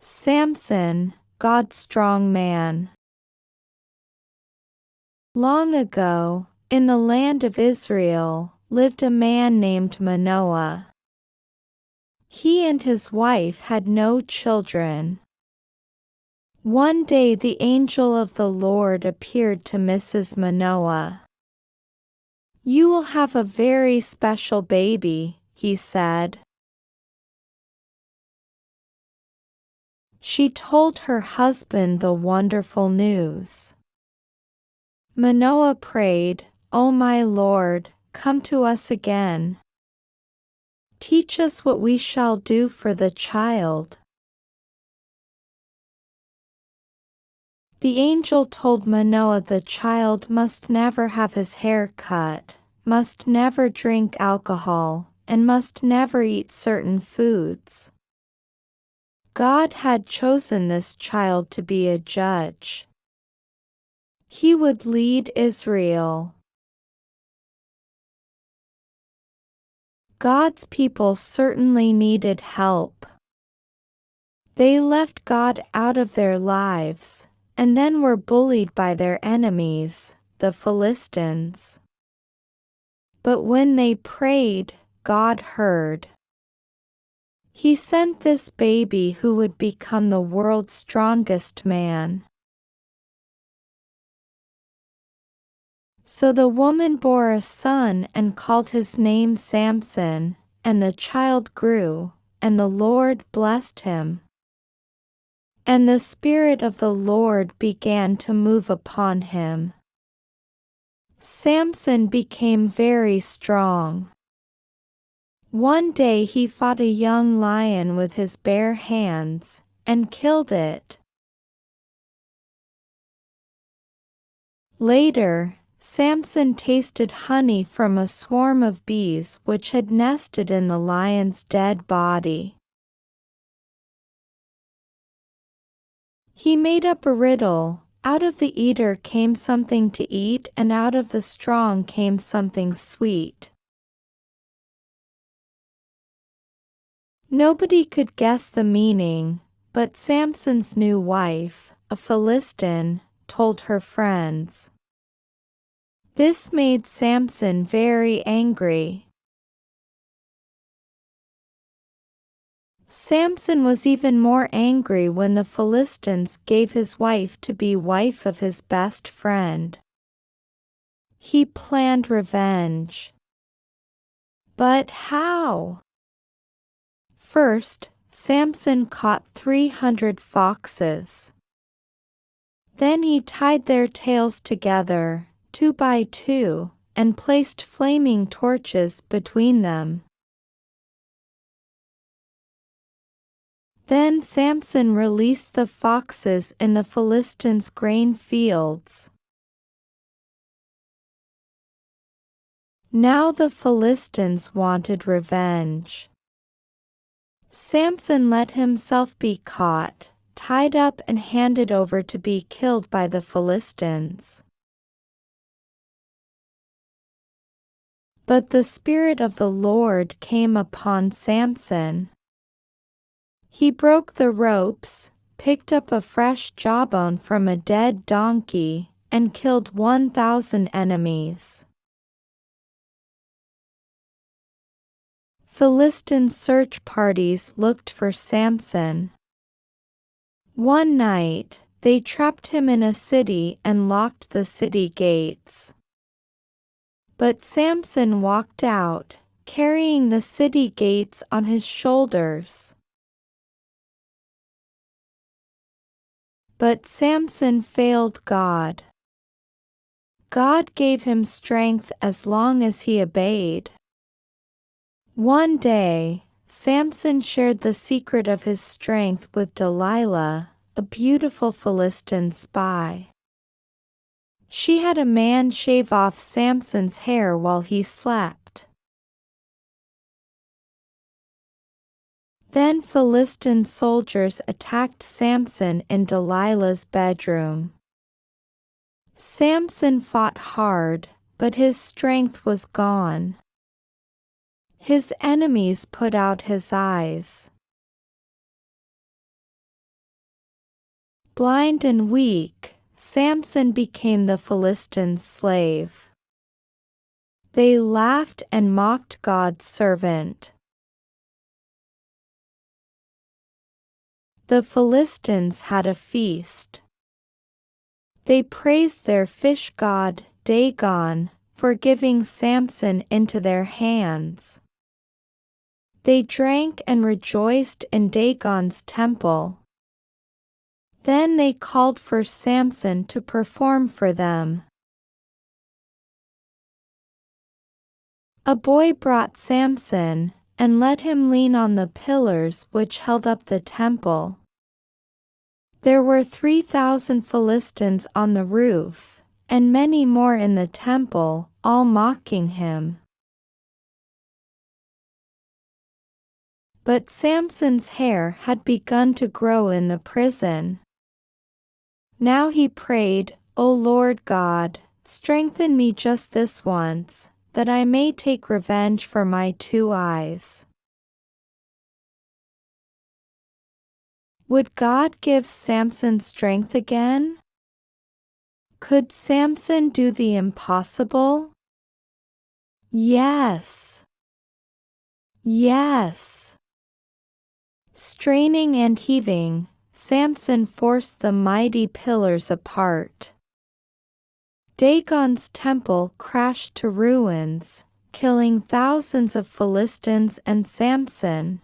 Samson, God's strong man. Long ago, in the land of Israel, lived a man named Manoah. He and his wife had no children. One day the angel of the Lord appeared to Mrs. Manoah. "You will have a very special baby," he said. She told her husband the wonderful news. Manoah prayed, "O my Lord, come to us again. Teach us what we shall do for the child." The angel told Manoah the child must never have his hair cut, must never drink alcohol, and must never eat certain foods. God had chosen this child to be a judge. He would lead Israel. God's people certainly needed help. They left God out of their lives, and then were bullied by their enemies, the Philistines. But when they prayed, God heard. He sent this baby who would become the world's strongest man. So the woman bore a son and called his name Samson, and the child grew, and the Lord blessed him. And the Spirit of the Lord began to move upon him. Samson became very strong. One day he fought a young lion with his bare hands, and killed it. Later, Samson tasted honey from a swarm of bees which had nested in the lion's dead body. He made up a riddle: out of the eater came something to eat, and out of the strong came something sweet. Nobody could guess the meaning, but Samson's new wife, a Philistine, told her friends. This made Samson very angry. Samson was even more angry when the Philistines gave his wife to be wife of his best friend. He planned revenge. But how? First, Samson caught 300 foxes. Then he tied their tails together, 2 by 2, and placed flaming torches between them. Then Samson released the foxes in the Philistines' grain fields. Now the Philistines wanted revenge. Samson let himself be caught, tied up and handed over to be killed by the Philistines. But the Spirit of the Lord came upon Samson. He broke the ropes, picked up a fresh jawbone from a dead donkey, and killed 1,000 enemies. Philistine search parties looked for Samson. One night, they trapped him in a city and locked the city gates. But Samson walked out, carrying the city gates on his shoulders. But Samson failed God. God gave him strength as long as he obeyed. One day, Samson shared the secret of his strength with Delilah, a beautiful Philistine spy. She had a man shave off Samson's hair while he slept. Then Philistine soldiers attacked Samson in Delilah's bedroom. Samson fought hard, but his strength was gone. His enemies put out his eyes. Blind and weak, Samson became the Philistines' slave. They laughed and mocked God's servant. The Philistines had a feast. They praised their fish god, Dagon, for giving Samson into their hands. They drank and rejoiced in Dagon's temple. Then they called for Samson to perform for them. A boy brought Samson, and let him lean on the pillars which held up the temple. There were 3,000 Philistines on the roof, and many more in the temple, all mocking him. But Samson's hair had begun to grow in the prison. Now he prayed, "O Lord God, strengthen me just this once, that I may take revenge for my 2 eyes." Would God give Samson strength again? Could Samson do the impossible? Yes. Yes. Straining and heaving, Samson forced the mighty pillars apart. Dagon's temple crashed to ruins, killing thousands of Philistines and Samson.